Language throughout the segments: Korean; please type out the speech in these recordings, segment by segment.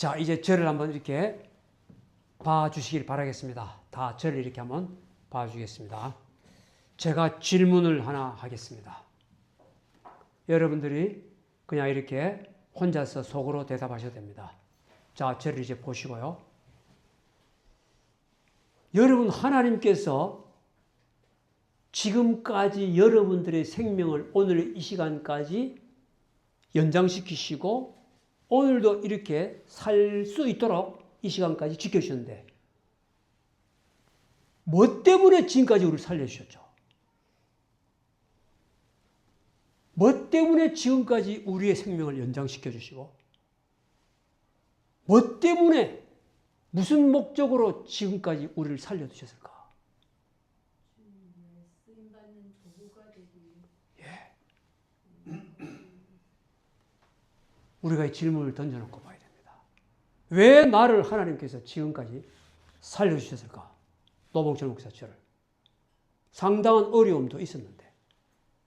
자, 이제 저를 한번 이렇게 봐주시길 바라겠습니다. 다 저를 이렇게 한번 봐주겠습니다. 제가 질문을 하나 하겠습니다. 여러분들이 그냥 이렇게 혼자서 속으로 대답하셔도 됩니다. 자, 저를 이제 보시고요. 여러분, 하나님께서 지금까지 여러분들의 생명을 오늘 이 시간까지 연장시키시고 오늘도 이렇게 살 수 있도록 이 시간까지 지켜주셨는데 뭐 때문에 지금까지 우리를 살려주셨죠? 뭐 때문에 지금까지 우리의 생명을 연장시켜 주시고 뭐 때문에 무슨 목적으로 지금까지 우리를 살려주셨을까? 우리가 이 질문을 던져놓고 봐야 됩니다. 왜 나를 하나님께서 지금까지 살려주셨을까? 노봉철 목사처럼 상당한 어려움도 있었는데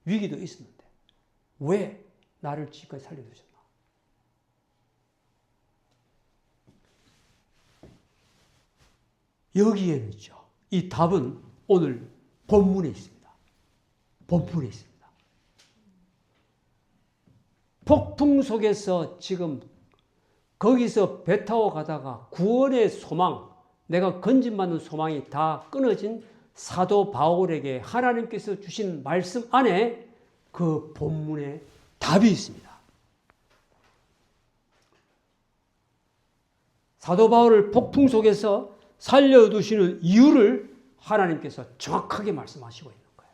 위기도 있었는데 왜 나를 지금까지 살려주셨나? 여기에는 있죠. 이 답은 오늘 본문에 있습니다. 본문에 있습니다. 폭풍 속에서 지금 거기서 배 타고 가다가 구원의 소망, 내가 건진받는 소망이 다 끊어진 사도 바울에게 하나님께서 주신 말씀 안에 그 본문에 답이 있습니다. 사도 바울을 폭풍 속에서 살려두시는 이유를 하나님께서 정확하게 말씀하시고 있는 거예요.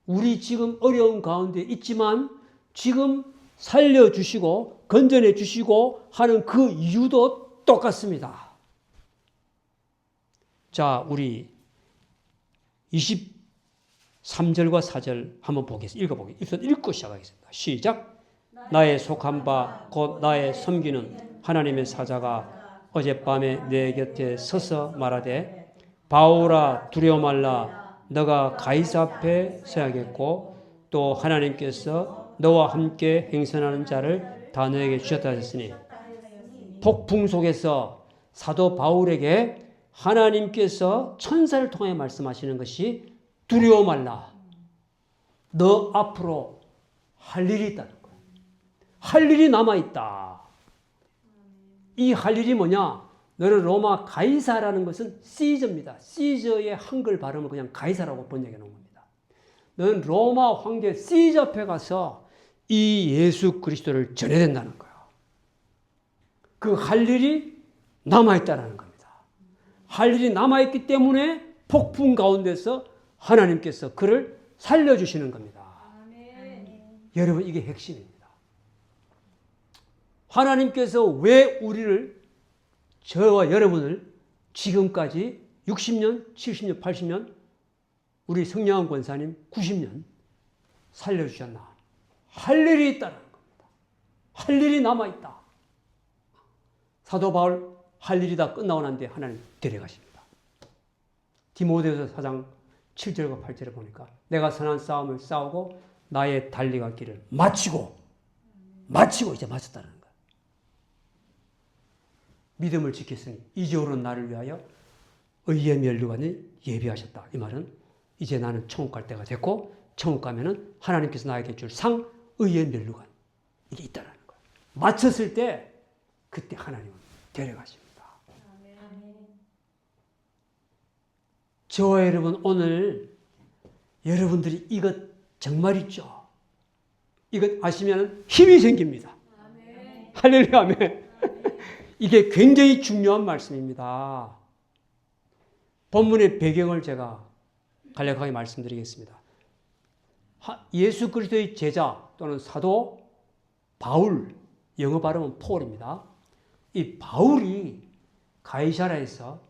우리 지금 어려운 가운데 있지만 지금 살려주시고 건전해 주시고 하는 그 이유도 똑같습니다. 자, 우리 23절과 4절 한번 보겠습니다. 읽어보겠습니다. 우선 읽고 시작하겠습니다. 시작. 나의 속한 바 곧 나의 섬기는 하나님의 사자가 어젯밤에 내 곁에 서서 말하되 바울아 두려워 말라 너가 가이사 앞에 서야겠고 또 하나님께서 너와 함께 행선하는 자를 다 너에게 주셨다 하셨으니 폭풍 속에서 사도 바울에게 하나님께서 천사를 통해 말씀하시는 것이 두려워 말라. 너 앞으로 할 일이 있다는 거예요. 할 일이 남아있다. 이 할 일이 뭐냐? 너는 로마 가이사라는 것은 시저입니다. 시저의 한글 발음은 그냥 가이사라고 번역해 놓은 겁니다. 너는 로마 황제 시저 앞에 가서 이 예수 그리스도를 전해야 된다는 거예요. 그 할 일이 남아있다는 겁니다. 할 일이 남아있기 때문에 폭풍 가운데서 하나님께서 그를 살려주시는 겁니다. 여러분, 이게 핵심입니다. 하나님께서 왜 우리를, 저와 여러분을 지금까지 60년, 70년, 80년, 우리 성령한 권사님 90년 살려주셨나? 할 일이 있다는 겁니다. 할 일이 남아있다. 사도 바울 할 일이 다 끝나고 난 뒤에 하나님 데려가십니다. 디모데후서 4장 7절과 8절에 보니까 내가 선한 싸움을 싸우고 나의 달려갈 길을 마치고 이제 마쳤다는 거예요. 믿음을 지켰으니 이적으로 나를 위하여 의의 면류관을 예비하셨다. 이 말은 이제 나는 천국 갈 때가 됐고 천국 가면은 하나님께서 나에게 줄 상 의의 면류관 이게 있다는 거예요. 마쳤을 때 그때 하나님은 데려가십니다. 저와 여러분 오늘 여러분들이 이것 정말 있죠. 이것 아시면 힘이 생깁니다. 할렐루야 아멘. 이게 굉장히 중요한 말씀입니다. 본문의 배경을 제가 간략하게 말씀드리겠습니다. 예수 그리스도의 제자 또는 사도 바울, 영어 발음은 폴입니다. 이 바울이 가이사라에서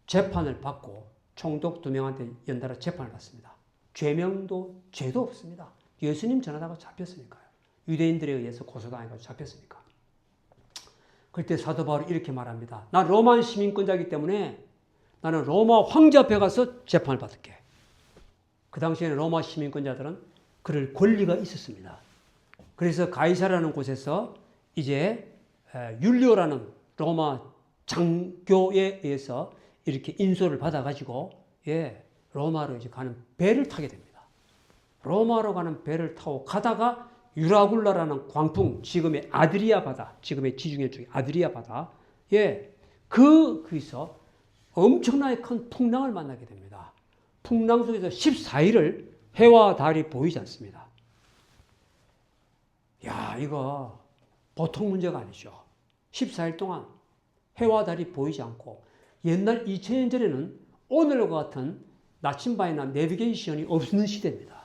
재판을 받고 총독 2명한테 연달아 재판을 받습니다. 죄명도 죄도 없습니다. 예수님 전하다가 잡혔으니까요. 유대인들에 의해서 고소당해가지고 잡혔으니까. 그때 사도 바울이 이렇게 말합니다. 나 로마 시민권자이기 때문에 나는 로마 황제 앞에 가서 재판을 받을게. 그 당시에는 로마 시민권자들은 그럴 권리가 있었습니다. 그래서 가이사라는 곳에서 이제 율리오라는 로마 장교에 의해서 이렇게 인솔을 받아가지고 로마로 이제 가는 배를 타게 됩니다. 로마로 가는 배를 타고 가다가 유라굴라라는 광풍, 지금의 아드리아 바다, 지금의 지중해 쪽의 아드리아 바다, 거기서 엄청나게 큰 풍랑을 만나게 됩니다. 풍랑 속에서 14일을 해와 달이 보이지 않습니다. 야, 이거 보통 문제가 아니죠. 14일 동안 해와 달이 보이지 않고, 옛날 2000년 전에는 오늘과 같은 나침반이나 내비게이션이 없는 시대입니다.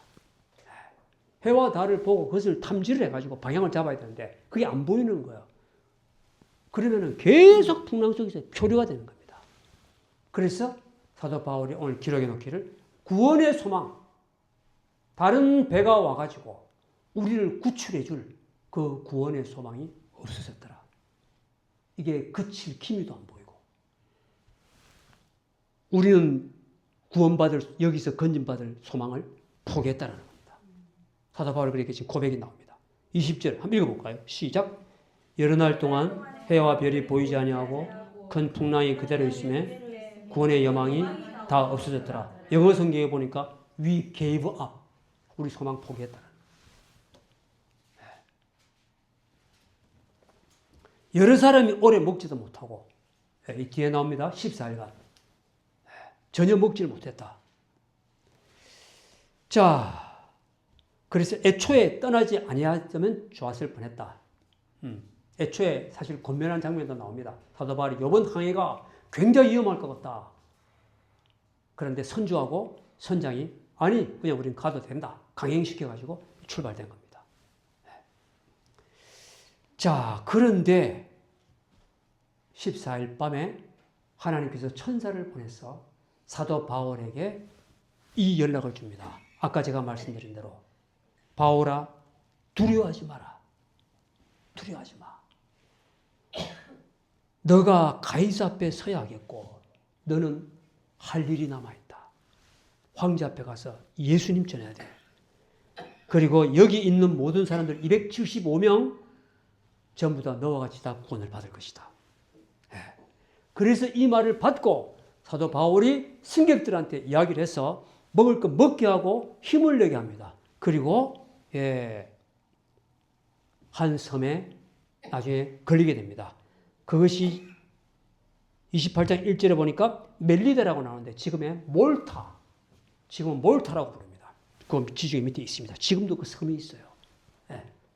해와 달을 보고 그것을 탐지를 해가지고 방향을 잡아야 되는데 그게 안 보이는 거예요. 그러면은 계속 풍랑 속에서 표류가 되는 겁니다. 그래서 사도 바울이 오늘 기록해 놓기를 구원의 소망, 다른 배가 와가지고 우리를 구출해 줄 그 구원의 소망이 없어졌더라. 이게 그칠 기미도 안 보이고, 우리는 구원받을, 여기서 건진받을 소망을 포기했다는 겁니다. 사도 바울이 그렇게 지금 고백이 나옵니다. 20절 한번 읽어볼까요? 시작. 여러 날 동안 해와 별이 보이지 아니하고 큰 풍랑이 그대로 있음에 구원의 여망이 다 없어졌더라. 영어 성경에 보니까 we gave up, 우리 소망 포기했다는. 여러 사람이 오래 먹지도 못하고, 이 뒤에 나옵니다. 14일간 전혀 먹지를 못했다. 자, 그래서 애초에 떠나지 아니하면 좋았을 뻔했다. 애초에 사실 권면한 장면도 나옵니다. 사도 바울이 이번 항해가 굉장히 위험할 것 같다. 그런데 선주하고 선장이 아니, 그냥 우린 가도 된다. 강행시켜가지고 출발된 겁니다. 자, 그런데 14일 밤에 하나님께서 천사를 보내서 사도 바울에게 이 연락을 줍니다. 아까 제가 말씀드린 대로 바울아, 두려워하지 마라. 두려워하지 마. 너가 가이사 앞에 서야겠고 너는 할 일이 남아있다. 황제 앞에 가서 예수님 전해야 돼. 그리고 여기 있는 모든 사람들 275명 전부 다 너와 같이 다 구원을 받을 것이다. 그래서 이 말을 받고 사도 바울이 승객들한테 이야기를 해서 먹을 거 먹게 하고 힘을 내게 합니다. 그리고 한 섬에 나중에 걸리게 됩니다. 그것이 28장 1절에 보니까 멜리데라고 나오는데 지금의 몰타, 지금은 몰타라고 부릅니다. 그 지중해 밑에 있습니다. 지금도 그 섬이 있어요.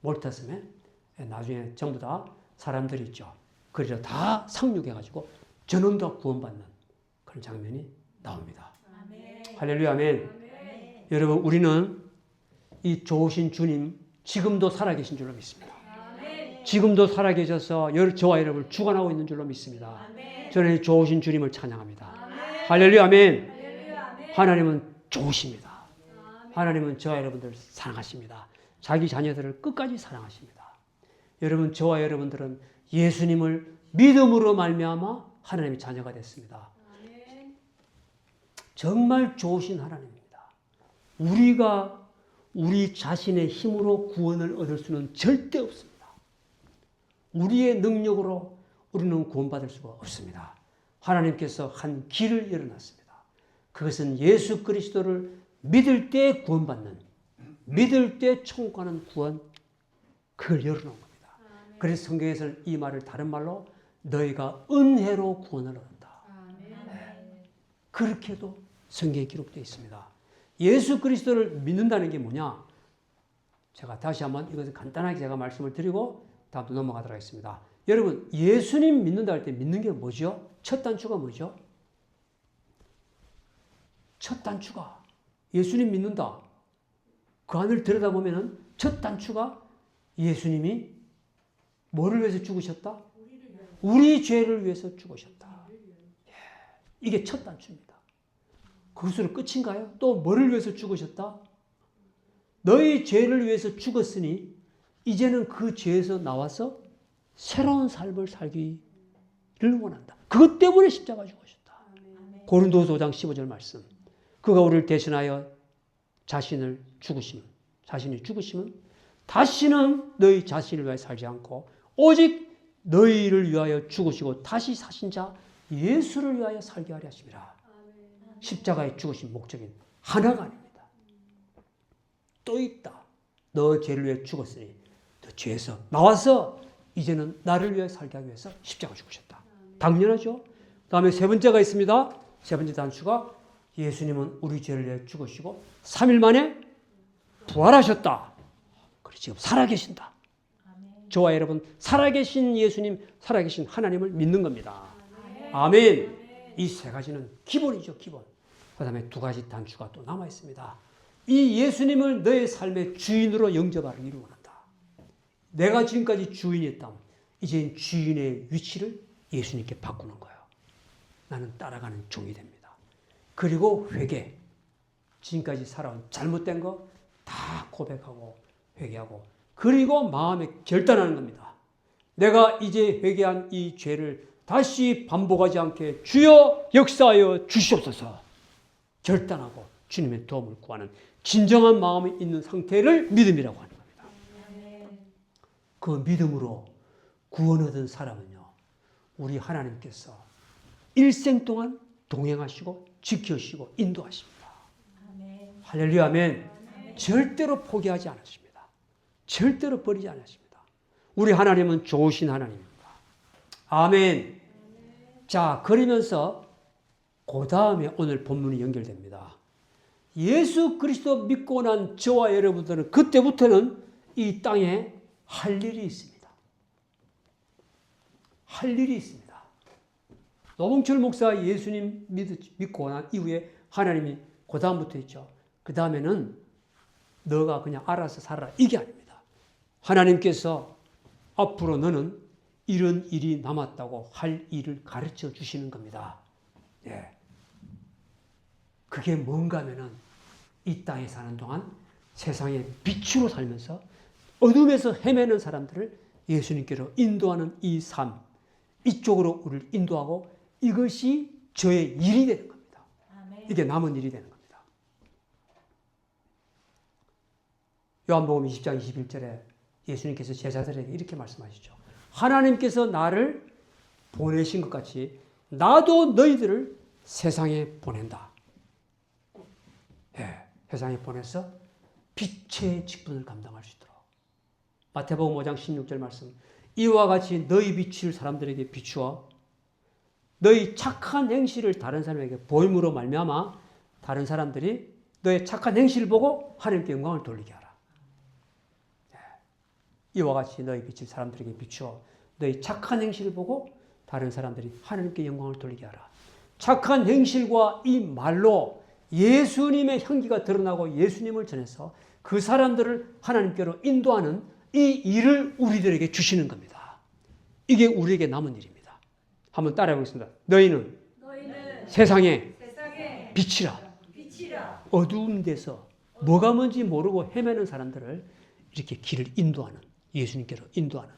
몰타 섬에 나중에 전부 다 사람들이 있죠. 그래서 다 상륙해가지고 전원도 구원받는 그런 장면이 나옵니다. 아멘. 할렐루야, 아멘. 아멘. 여러분, 우리는 이 좋으신 주님 지금도 살아계신 줄로 믿습니다. 아멘. 지금도 살아계셔서 저와 여러분을 주관하고 있는 줄로 믿습니다. 아멘. 저는 이 좋으신 주님을 찬양합니다. 아멘. 할렐루야, 아멘. 할렐루야, 아멘. 하나님은 좋으십니다. 아멘. 하나님은 저와 여러분들을 사랑하십니다. 자기 자녀들을 끝까지 사랑하십니다. 여러분, 저와 여러분들은 예수님을 믿음으로 말미암아 하나님의 자녀가 됐습니다. 아멘. 정말 좋으신 하나님입니다. 우리가 우리 자신의 힘으로 구원을 얻을 수는 절대 없습니다. 우리의 능력으로 우리는 구원받을 수가 없습니다. 하나님께서 한 길을 열어놨습니다. 그것은 예수 그리스도를 믿을 때 구원받는, 믿을 때 천국 가는 구원, 그걸 열어놓은 겁니다. 그래서 성경에서는 이 말을 다른 말로 너희가 은혜로 구원을 얻는다. 그렇게도 성경에 기록되어 있습니다. 예수 그리스도를 믿는다는 게 뭐냐? 제가 다시 한번 이것을 간단하게 제가 말씀을 드리고 다음으로 넘어가도록 하겠습니다. 여러분, 예수님 믿는다 할 때 믿는 게 뭐죠? 첫 단추가 뭐죠? 첫 단추가 예수님 믿는다. 그 안을 들여다보면 첫 단추가 예수님이 뭐를 위해서 죽으셨다? 우리 죄를 위해서 죽으셨다. 이게 첫 단추입니다. 그것으로 끝인가요? 또 뭐를 위해서 죽으셨다? 너희 죄를 위해서 죽었으니 이제는 그 죄에서 나와서 새로운 삶을 살기를 원한다. 그것 때문에 십자가 죽으셨다. 고린도서 5장 15절 말씀. 그가 우리를 대신하여 자신이 죽으시면 다시는 너희 자신을 위해 살지 않고 오직 너희를 위하여 죽으시고 다시 사신 자 예수를 위하여 살게 하려 하심이라. 십자가에 죽으신 목적인 하나가 아닙니다. 또 있다. 너 죄를 위해 죽었으니 너 죄에서 나와서 이제는 나를 위해 살게 하기 위해서 십자가 죽으셨다. 당연하죠. 그 다음에 세 번째가 있습니다. 세 번째 단수가 예수님은 우리 죄를 위해 죽으시고 3일 만에 부활하셨다. 그리고 지금 살아계신다. 저와 여러분 살아계신 예수님, 살아계신 하나님을 믿는 겁니다. 아멘. 이 세 가지는 기본이죠. 기본. 그 다음에 두 가지 단추가 또 남아 있습니다. 이 예수님을 너의 삶의 주인으로 영접하기를 원한다. 내가 지금까지 주인이었다면 이제 주인의 위치를 예수님께 바꾸는 거예요. 나는 따라가는 종이 됩니다. 그리고 회개. 지금까지 살아온 잘못된 거 다 고백하고 회개하고 그리고 마음에 결단하는 겁니다. 내가 이제 회개한 이 죄를 다시 반복하지 않게 주여 역사하여 주시옵소서. 결단하고 주님의 도움을 구하는 진정한 마음이 있는 상태를 믿음이라고 하는 겁니다. 그 믿음으로 구원 얻은 사람은요, 우리 하나님께서 일생 동안 동행하시고 지켜주시고 인도하십니다. 할렐루야, 아멘. 절대로 포기하지 않으십니다. 절대로 버리지 않으십니다. 우리 하나님은 좋으신 하나님입니다. 아멘. 자, 그러면서 그 다음에 오늘 본문이 연결됩니다. 예수 그리스도 믿고 난 저와 여러분들은 그때부터는 이 땅에 할 일이 있습니다. 할 일이 있습니다. 노봉철 목사 예수님 믿고 난 이후에 하나님이 그 다음부터 있죠. 그 다음에는 너가 그냥 알아서 살아라. 이게 아닙니다. 하나님께서 앞으로 너는 이런 일이 남았다고 할 일을 가르쳐 주시는 겁니다. 예. 그게 뭔가 하면은 이 땅에 사는 동안 세상의 빛으로 살면서 어둠에서 헤매는 사람들을 예수님께로 인도하는 이 삶, 이쪽으로 우리를 인도하고 이것이 저의 일이 되는 겁니다. 이게 남은 일이 되는 겁니다. 요한복음 20장 21절에 예수님께서 제자들에게 이렇게 말씀하시죠. 하나님께서 나를 보내신 것 같이 나도 너희들을 세상에 보낸다. 예, 세상에 보내서 빛의 직분을 감당할 수 있도록. 마태복음 5장 16절 말씀. 이와 같이 너희 빛을 사람들에게 비추어 너희 착한 행실을 다른 사람에게 보임으로 말미암아 다른 사람들이 너의 착한 행실을 보고 하나님께 영광을 돌리게 하라. 이와 같이 너희 빛을 사람들에게 비추어 너희 착한 행실을 보고 다른 사람들이 하나님께 영광을 돌리게 하라. 착한 행실과 이 말로 예수님의 향기가 드러나고 예수님을 전해서 그 사람들을 하나님께로 인도하는 이 일을 우리들에게 주시는 겁니다. 이게 우리에게 남은 일입니다. 한번 따라해 보겠습니다. 너희는 세상에 빛이라. 어두운 데서 뭐가 뭔지 모르고 헤매는 사람들을 이렇게 길을 인도하는, 예수님께로 인도하는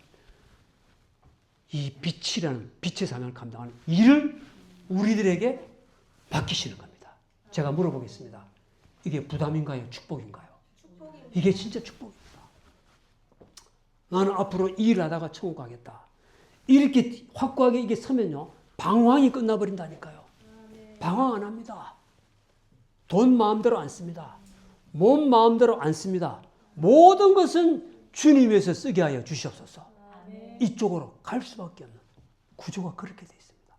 이 빛이라는 빛의 사명을 감당하는 일을 우리들에게 맡기시는 겁니다. 제가 물어보겠습니다. 이게 부담인가요? 축복인가요? 이게 진짜 축복입니다. 나는 앞으로 이 일을 하다가 천국 가겠다. 이렇게 확고하게 이게 서면요, 방황이 끝나버린다니까요. 방황 안 합니다. 돈 마음대로 안 씁니다. 몸 마음대로 안 씁니다. 모든 것은 주님 위해서 쓰게 하여 주시옵소서. 이쪽으로 갈 수밖에 없는 구조가 그렇게 되어 있습니다.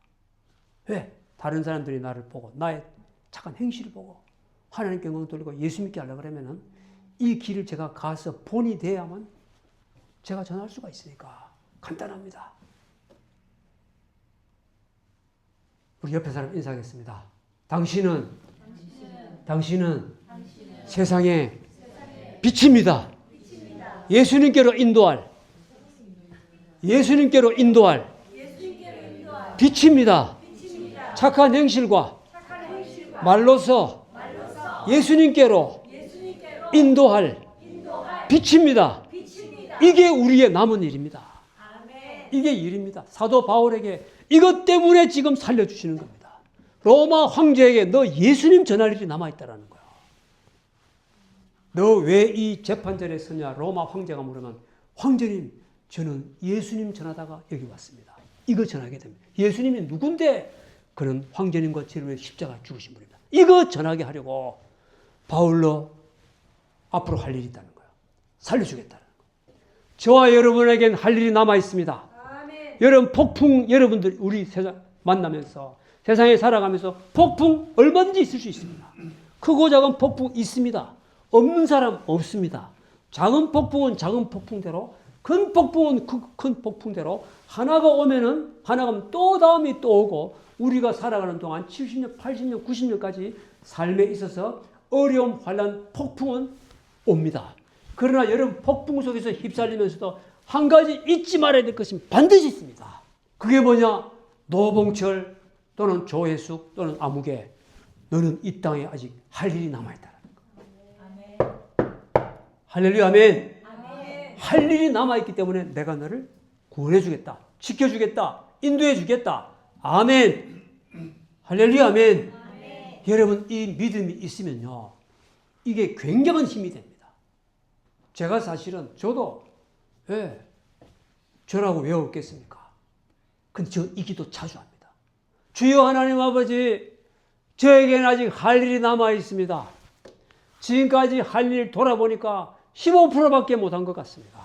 왜? 다른 사람들이 나를 보고 나의 착한 행실을 보고 하나님께 영광 돌리고 예수 믿게 하려고 그러면은 이 길을 제가 가서 본이 돼야만 제가 전할 수가 있으니까 간단합니다. 우리 옆에 사람 인사하겠습니다. 당신은 세상의 빛입니다. 예수님께로 인도할 빛입니다. 착한 행실과 말로서 예수님께로 인도할 빛입니다. 이게 우리의 남은 일입니다. 이게 일입니다. 사도 바울에게 이것 때문에 지금 살려주시는 겁니다. 로마 황제에게 너 예수님 전할 일이 남아있다라는 거야. 너 왜 이 재판전에 서냐? 로마 황제가 물으면 황제님 저는 예수님 전하다가 여기 왔습니다. 이거 전하게 됩니다. 예수님이 누군데? 그는 황제님과 제를 위해 십자가 죽으신 분입니다. 이거 전하게 하려고 바울로 앞으로 할 일이 있다는 거예요. 살려주겠다는 거예요. 저와 여러분에겐 할 일이 남아 있습니다. 여러분 폭풍, 여러분들 우리 세상 만나면서 세상에 살아가면서 폭풍 얼마든지 있을 수 있습니다. 크고 작은 폭풍 있습니다. 없는 사람 없습니다. 작은 폭풍은 작은 폭풍대로, 큰 폭풍은 큰 폭풍대로, 하나가 오면은 하나가 또 다음이 또 오고, 우리가 살아가는 동안 70년, 80년, 90년까지 삶에 있어서 어려움, 환난, 폭풍은 옵니다. 그러나 여러분 폭풍 속에서 휩쓸리면서도 한 가지 잊지 말아야 될 것은 반드시 있습니다. 그게 뭐냐? 노봉철 또는 조혜숙 또는 아무개, 너는 이 땅에 아직 할 일이 남아있다는 거. 할렐루야, 아멘. 할 일이 남아있기 때문에 내가 너를 구원해주겠다, 지켜주겠다, 인도해주겠다. 아멘. 할렐루야, 아멘. 여러분 이 믿음이 있으면요, 이게 굉장한 힘이 됩니다. 제가 사실은 저도 저라고 왜 없겠습니까? 근데 저 이 기도 자주 합니다. 주여 하나님 아버지, 저에게는 아직 할 일이 남아 있습니다. 지금까지 할 일 돌아보니까 15%밖에 못한 것 같습니다.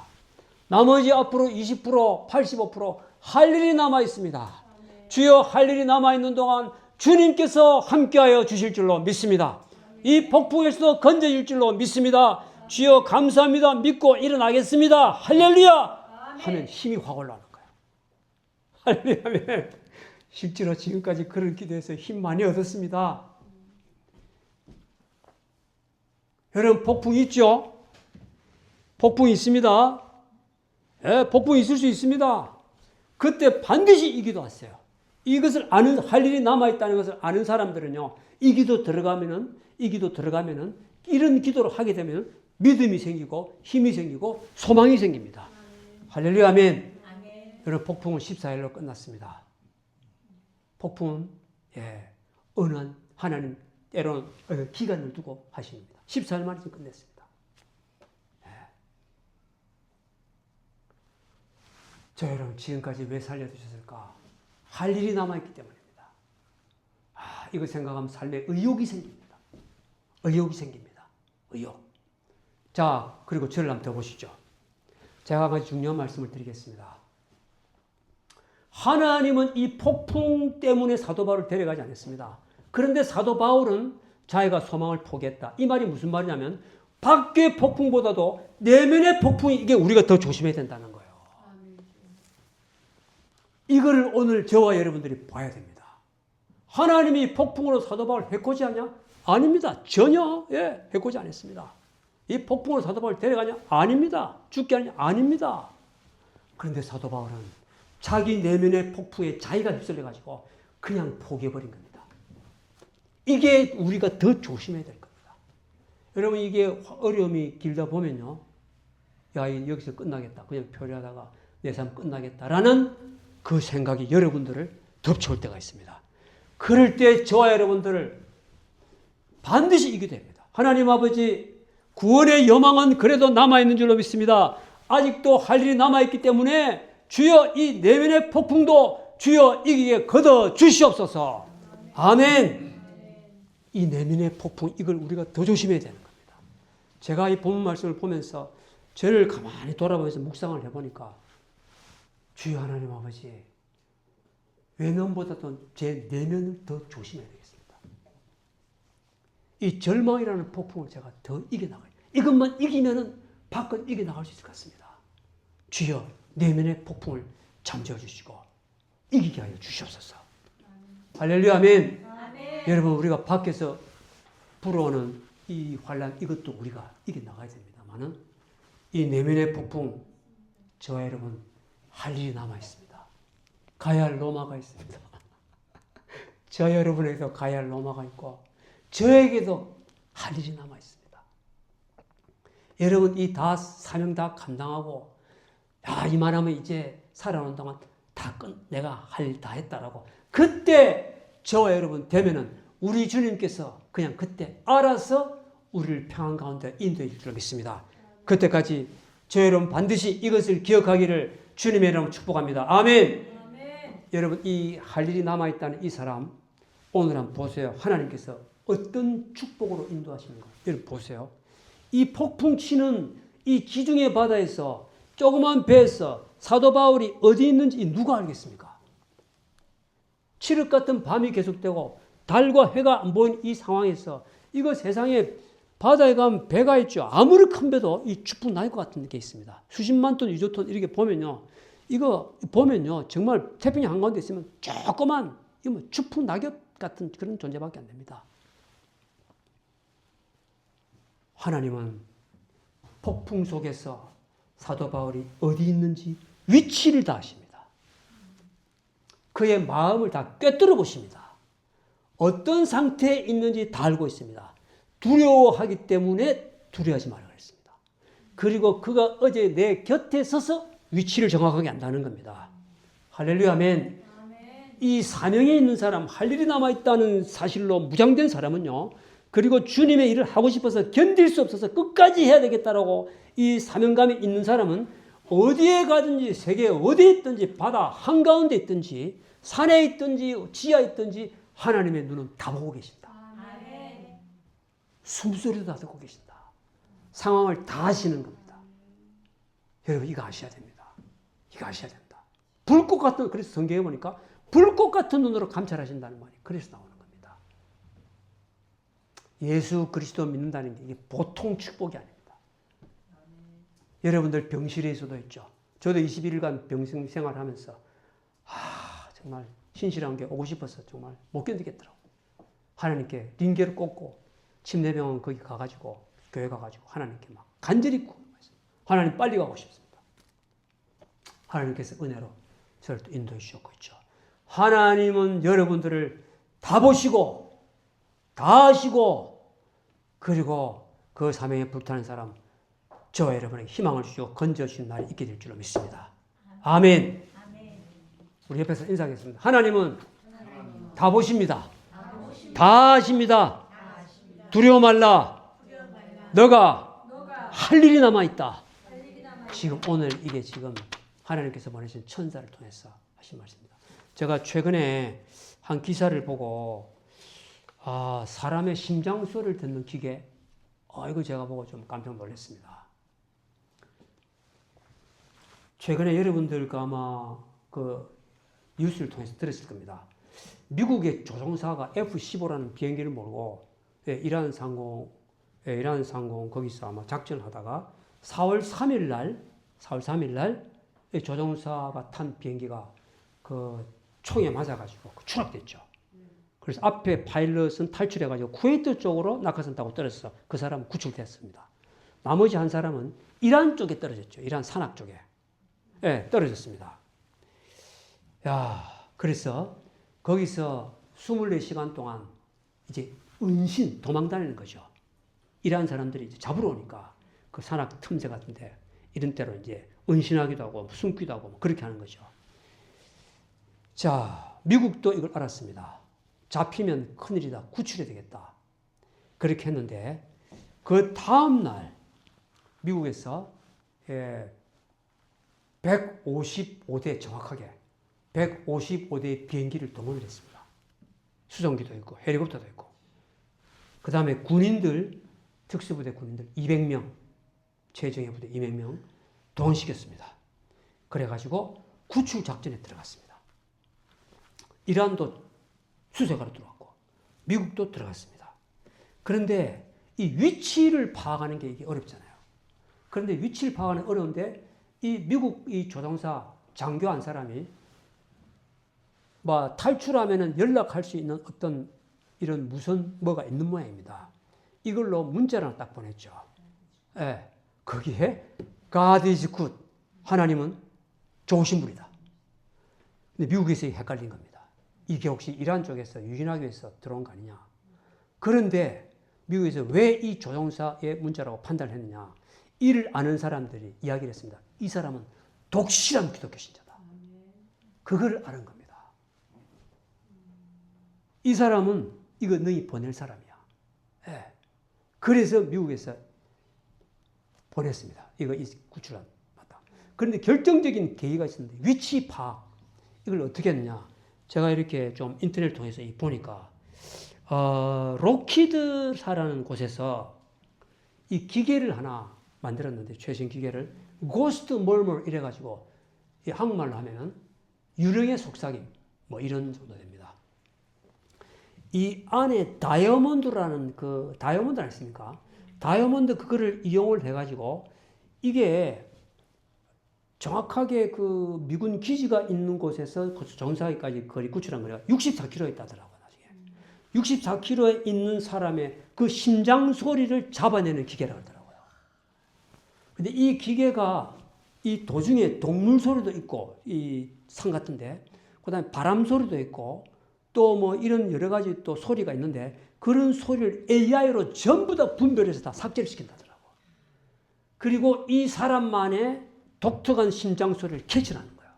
나머지 앞으로 20%, 85%할 일이 남아 있습니다. 주여 할 일이 남아 있는 동안 주님께서 함께하여 주실 줄로 믿습니다. 이 폭풍에서도 건져줄 줄로 믿습니다. 주여 감사합니다. 믿고 일어나겠습니다. 할렐루야 하면 힘이 확 올라오는 거예요. 할렐루야 하면 실제로 지금까지 그런 기도에서 힘 많이 얻었습니다. 여러분 폭풍 있죠? 폭풍 있습니다. 폭풍 있을 수 있습니다. 그때 반드시 이 기도하세요. 이것을 아는, 할 일이 남아있다는 것을 아는 사람들은요, 이 기도 들어가면은 이런 기도를 하게 되면 믿음이 생기고 힘이 생기고 소망이 생깁니다. 할렐루야, 아멘. 여러분 폭풍은 14일로 끝났습니다. 폭풍은 은한 하나님 때로는 기간을 두고 하십니다. 14일 만에 끝냈습니다. 저 여러분 지금까지 왜 살려주셨을까? 할 일이 남아있기 때문입니다. 이거 생각하면 삶에 의욕이 생깁니다. 의욕이 생깁니다. 의욕. 자, 그리고 저를 한번 더 보시죠. 제가 한 가지 중요한 말씀을 드리겠습니다. 하나님은 이 폭풍 때문에 사도 바울을 데려가지 않았습니다. 그런데 사도 바울은 자기가 소망을 포기했다. 이 말이 무슨 말이냐면 밖의 폭풍보다도 내면의 폭풍이, 이게 우리가 더 조심해야 된다는 거예요. 이거를 오늘 저와 여러분들이 봐야 됩니다. 하나님이 폭풍으로 사도 바울을 해코지하냐? 아닙니다. 전혀 해코지 안 했습니다. 이 폭풍으로 사도 바울을 데려가냐? 아닙니다. 죽게 하냐? 아닙니다. 그런데 사도 바울은 자기 내면의 폭풍에 자기가 휩쓸려가지고 그냥 포기해버린 겁니다. 이게 우리가 더 조심해야 될 겁니다. 여러분 이게 어려움이 길다 보면요, 야 여기서 끝나겠다, 그냥 표류하다가 내 삶 끝나겠다라는 그 생각이 여러분들을 덮쳐올 때가 있습니다. 그럴 때 저와 여러분들을 반드시 이기게 됩니다. 하나님 아버지, 구원의 여망은 그래도 남아있는 줄로 믿습니다. 아직도 할 일이 남아있기 때문에 주여 이 내면의 폭풍도 주여 이기게 걷어 주시옵소서. 아멘. 이 내면의 폭풍, 이걸 우리가 더 조심해야 되는 겁니다. 제가 이 본문 말씀을 보면서 저를 가만히 돌아보면서 묵상을 해보니까 주여 하나님 아버지, 외면보다도 제 내면을 더 조심해야 되겠습니다. 이 절망이라는 폭풍을 제가 더 이겨나가요. 이것만 이기면은 밖은 이겨나갈 수 있을 것 같습니다. 주여 내면의 폭풍을 잠재워 주시고 이기게 하여 주시옵소서. 할렐루야, 아멘. 여러분 우리가 밖에서 불어오는 이 환난, 이것도 우리가 이겨나가야 됩니다만은 이 내면의 폭풍, 저와 여러분 할 일이 남아 있습니다. 가야 할 로마가 있습니다. 저 여러분에게도 가야 할 로마가 있고 저에게도 할 일이 남아 있습니다. 여러분 이 다 사명 다 감당하고 이만하면 이제 살아오는 동안 내가 할 일 다 했다라고 그때 저와 여러분 되면은 우리 주님께서 그냥 그때 알아서 우리를 평안 가운데 인도해 줄 줄 믿습니다. 그때까지 저 여러분 반드시 이것을 기억하기를 주님의 이름으로 축복합니다. 아멘. 여러분 이 할 일이 남아있다는 이 사람 오늘 한번 보세요. 하나님께서 어떤 축복으로 인도하시는가. 여러분 보세요. 이 폭풍 치는 이 지중해 바다에서 조그만 배에서 사도 바울이 어디 있는지 누가 알겠습니까? 칠흑 같은 밤이 계속되고 달과 해가 안 보이는 이 상황에서 이거 세상에 바다에 가면 배가 있죠. 아무리 큰 배도 이 추풍 날 것 같은 게 있습니다. 수십만 톤, 유조톤 이렇게 보면요. 이거 보면요. 정말 태평양 한가운데 있으면 조그만 이거 뭐 추풍 낙엽 같은 그런 존재밖에 안 됩니다. 하나님은 폭풍 속에서 사도 바울이 어디 있는지 위치를 다 아십니다. 그의 마음을 다 꿰뚫어 보십니다. 어떤 상태에 있는지 다 알고 있습니다. 두려워하기 때문에 두려워하지 말라 그랬습니다. 그리고 그가 어제 내 곁에 서서 위치를 정확하게 안다는 겁니다. 할렐루야 아멘. 이 사명에 있는 사람, 할 일이 남아있다는 사실로 무장된 사람은요. 그리고 주님의 일을 하고 싶어서 견딜 수 없어서 끝까지 해야 되겠다라고 이 사명감이 있는 사람은 어디에 가든지 세계 어디에 있든지 바다 한가운데 있든지 산에 있든지 지하에 있든지 하나님의 눈은 다 보고 계신다. 숨소리도 다 듣고 계신다. 상황을 다 아시는 겁니다. 여러분 이거 아셔야 됩니다. 이거 아셔야 된다. 불꽃 같은 그래서 성경에 보니까 불꽃 같은 눈으로 감찰하신다는 말이 그래서 나오는 겁니다. 예수 그리스도 믿는다는 게 이게 보통 축복이 아닙니다. 여러분들 병실에서도 있죠. 저도 21일간 병생 생활하면서 정말 신실한 게 오고 싶어서 정말 못 견디겠더라고. 하나님께 링게를 꽂고 침례병원 거기 가가지고 교회 가가지고 하나님께 막 간절히 구했어요. 하나님 빨리 가고 싶습니다. 하나님께서 은혜로 저를 또 인도해 주셨고 있죠. 하나님은 여러분들을 다 보시고 다 아시고 그리고 그 사명에 불타는 사람 저와 여러분에게 희망을 주시고 건져주시는 날이 있게 될 줄로 믿습니다. 아멘. 우리 옆에서 인사하겠습니다. 하나님은 다 보십니다. 다 아십니다. 두려워 말라. 너가 할 일이 남아있다. 지금 오늘 이게 지금 하나님께서 보내신 천사를 통해서 하신 말씀입니다. 제가 최근에 한 기사를 보고 사람의 심장 소리를 듣는 기계 이거 제가 보고 좀 깜짝 놀랐습니다. 최근에 여러분들과 아마 그 뉴스를 통해서 들었을 겁니다. 미국의 조종사가 F-15라는 비행기를 몰고 이란 상공 거기서 아마 작전을 하다가 4월 3일 날 조종사가 탄 비행기가 그 총에 맞아가지고 추락됐죠. 그래서 앞에 파일럿은 탈출해가지고 쿠웨이트 쪽으로 낙하산 타고 떨어져서 그 사람은 구출됐습니다. 나머지 한 사람은 이란 쪽에 떨어졌죠. 이란 산악 쪽에. 떨어졌습니다. 그래서 거기서 24시간 동안 이제 은신, 도망 다니는 거죠. 이란 사람들이 이제 잡으러 오니까 그 산악 틈새 같은데 이런 때로 이제 은신하기도 하고 숨기도 하고 그렇게 하는 거죠. 자, 미국도 이걸 알았습니다. 잡히면 큰일이다. 구출해야 되겠다. 그렇게 했는데 그 다음날 미국에서 155대 정확하게 155대의 비행기를 동원을 했습니다. 수송기도 있고 헬리콥터도 있고 그 다음에 군인들 특수부대 군인들 200명 최정예 부대 200명 동원시켰습니다. 그래가지고 구출 작전에 들어갔습니다. 이란도 수색하러 들어갔고 미국도 들어갔습니다. 그런데 이 위치를 파악하는 게 이게 어렵잖아요. 그런데 위치를 파악하는 어려운데 이 미국 이 조종사 장교 한 사람이 탈출하면은 연락할 수 있는 어떤 이런 무선 뭐가 있는 모양입니다. 이걸로 문자를 하나 딱 보냈죠. 거기에 God is good. 하나님은 좋으신 분이다. 근데 미국에서 헷갈린 겁니다. 이게 혹시 이란 쪽에서 유인하기 위해서 들어온 거 아니냐. 그런데 미국에서 왜 이 조종사의 문자라고 판단했느냐. 이를 아는 사람들이 이야기를 했습니다. 이 사람은 독실한 기독교 신자다. 그걸 아는 겁니다. 이 사람은 이거 너희 보낼 사람이야. 그래서 미국에서 보냈습니다. 이거 구출한 맞다. 그런데 결정적인 계기가 있었는데 위치 파악 이걸 어떻게 했느냐? 제가 이렇게 좀 인터넷을 통해서 보니까 록히드사라는 곳에서 이 기계를 하나 만들었는데 최신 기계를 고스트 멀멀 이래가지고 이 한국말로 하면은 유령의 속삭임 뭐 이런 정도 됩니다. 이 안에 다이아몬드라는 그 다이아몬드 아니십니까? 다이아몬드 그거를 이용을 해가지고 이게 정확하게 그 미군 기지가 있는 곳에서 정사기까지 거리 구출한 거리가 64km 있다더라고요. 나중에 64km에 있는 사람의 그 심장 소리를 잡아내는 기계라고 하더라고요. 근데 이 기계가 이 도중에 동물 소리도 있고 이 산 같은데 그다음에 바람 소리도 있고 또 뭐 이런 여러 가지 또 소리가 있는데 그런 소리를 AI로 전부 다 분별해서 다 삭제를 시킨다더라고. 그리고 이 사람만의 독특한 심장 소리를 캐치하는 거야.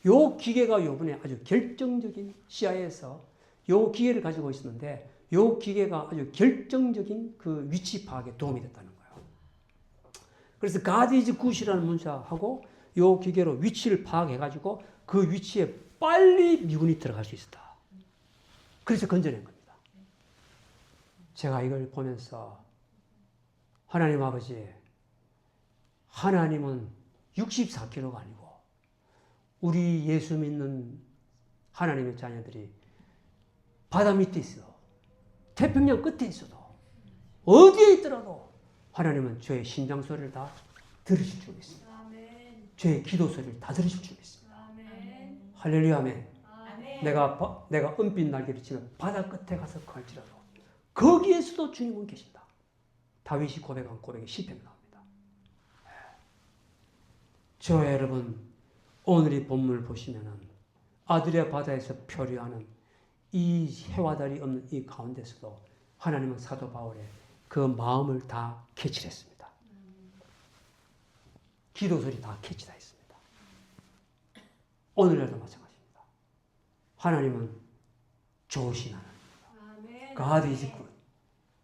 요 기계가 요번에 아주 결정적인 CIA에서 요 기계를 가지고 있었는데 요 기계가 아주 결정적인 그 위치 파악에 도움이 됐다는 거예요. 그래서 God is good이라는 문자하고 요 기계로 위치를 파악해가지고 그 위치에 빨리 미군이 들어갈 수 있었다. 그래서 건져낸 겁니다. 제가 이걸 보면서 하나님 아버지, 하나님은 64km가 아니고 우리 예수 믿는 하나님의 자녀들이 바다 밑에 있어. 태평양 끝에 있어도 어디에 있더라도 하나님은 저의 심장 소리를 다 들으실 줄 믿습니다. 저의 기도 소리를 다 들으실 줄 믿습니다. 할렐루야 아멘. 내가 은빛 날개를 치면 바다 끝에 가서 갈지라도 거기에서도 주님은 계신다. 다윗이 고백한 고백이 시편에 나옵니다. 저 여러분 오늘 이 본문을 보시면은 아들의 바다에서 표류하는 이 해와 달이 없는 이 가운데서도 하나님은 사도 바울의 그 마음을 다 캐치했습니다. 기도 소리 다 캐치다 했습니다. 오늘날도 마찬가지입니다. 하나님은 좋으신 하나님입니다. God is good.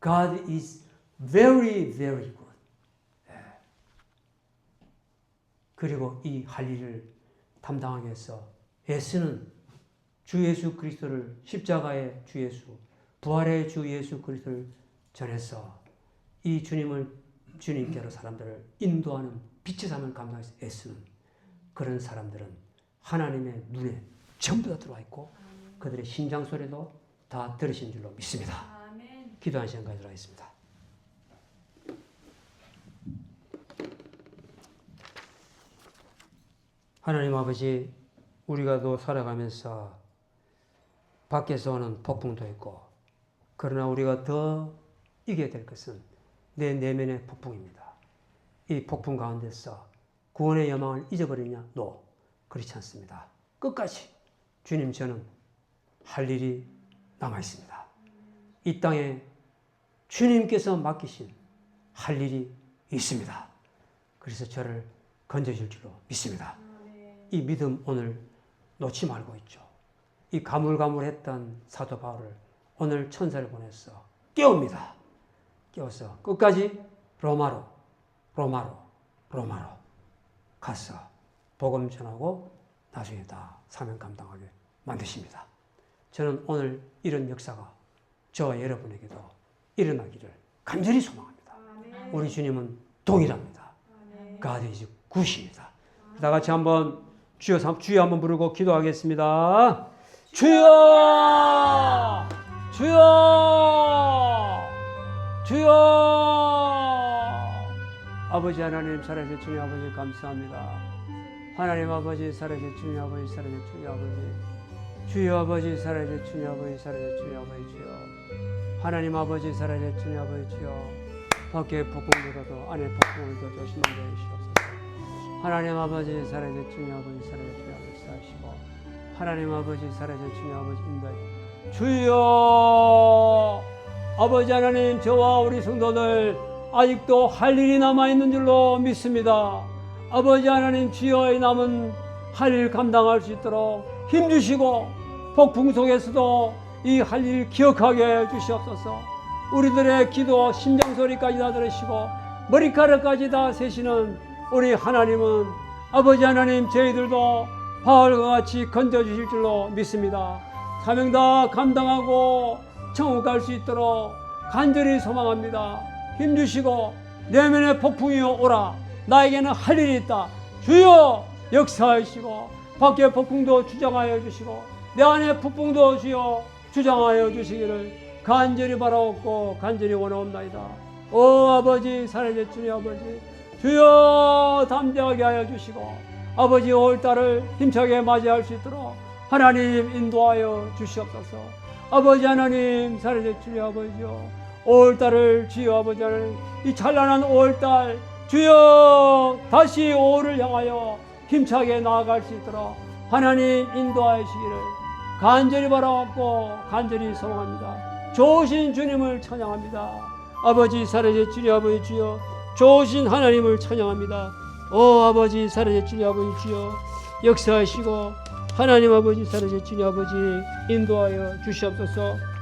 God is very, very good. 그리고 이 할 일을 담당하기 위해서 애쓰는 주 예수 그리스도를 십자가의 주 예수, 부활의 주 예수 그리스도를 전해서 이 주님께로 사람들을 인도하는 빛의 삶을 감당해서 애쓰는 그런 사람들은 하나님의 눈에 전부 다 들어와 있고 그들의 심장 소리도 다 들으신 줄로 믿습니다. 기도하는 시간 가지도록 하겠습니다. 하나님 아버지, 우리가 또 살아가면서 밖에서 오는 폭풍도 있고 그러나 우리가 더 이겨야 될 것은 내 내면의 폭풍입니다. 이 폭풍 가운데서 구원의 여망을 잊어버리냐? No, 그렇지 않습니다. 끝까지 주님 저는 할 일이 남아있습니다. 이 땅에 주님께서 맡기신 할 일이 있습니다. 그래서 저를 건져줄 줄로 믿습니다. 이 믿음 오늘 놓지 말고 있죠. 이 가물가물했던 사도 바울을 오늘 천사를 보내서 깨웁니다. 깨워서 끝까지 로마로 가서 복음 전하고 나중에 다 사명 감당하게 만드십니다. 저는 오늘 이런 역사가 저와 여러분에게도 일어나기를 간절히 소망합니다. 우리 주님은 동일합니다. God is good입니다. 다 같이 한번 주여 한번 부르고 기도하겠습니다. 주여! 주여! 주여! 아버지 하나님 살아계신 주님 아버지 감사합니다. 하나님 아버지 살아계신 주님 아버지 살아계신 주님 아버지 주여 아버지 살아계신 주님 아버지 살아계신 주님 아버지 주여 하나님 아버지 살아계신 주님 아버지 주여 밖에 폭풍이라도 안에 폭풍을 더 조심하게 해주시옵소서. 하나님 아버지 살아계신 주님 아버지 살아계신 주님 아버지 사시고 하나님 아버지 살아계신 주님 아버지 인도해 주여. 아버지 하나님 저와 우리 성도들 아직도 할 일이 남아있는 줄로 믿습니다. 아버지 하나님 주여의 남은 할 일 감당할 수 있도록 힘주시고 폭풍 속에서도 이 할 일 기억하게 해주시옵소서. 우리들의 기도 심장소리까지 다 들으시고 머리카락까지 다 세시는 우리 하나님은 아버지 하나님 저희들도 바울과 같이 건져주실 줄로 믿습니다. 사명 다 감당하고 천국 갈 수 있도록 간절히 소망합니다. 힘주시고 내면의 폭풍이 오라. 나에게는 할 일이 있다. 주여 역사하시고 밖에 폭풍도 주장하여 주시고 내 안에 폭풍도 주여 주장하여 주시기를 간절히 바라옵고 간절히 원하옵나이다. 오 아버지 살아계신 주님 아버지 주여 담대하게 하여 주시고 아버지 5월달을 힘차게 맞이할 수 있도록 하나님 인도하여 주시옵소서. 아버지 하나님 살아계신 주님 아버지요 5월달을 주여 아버지 하나님 이 찬란한 5월달 주여 다시 5월을 향하여 힘차게 나아갈 수 있도록 하나님 인도하시기를 간절히 바라옵고 간절히 소망합니다. 좋으신 주님을 찬양합니다. 아버지 살아계신 주님 아버지 주여 좋으신 하나님을 찬양합니다. 오 아버지 살아계신 주님 아버지 주여 역사하시고 하나님 아버지 살아계신 주님 아버지 인도하여 주시옵소서.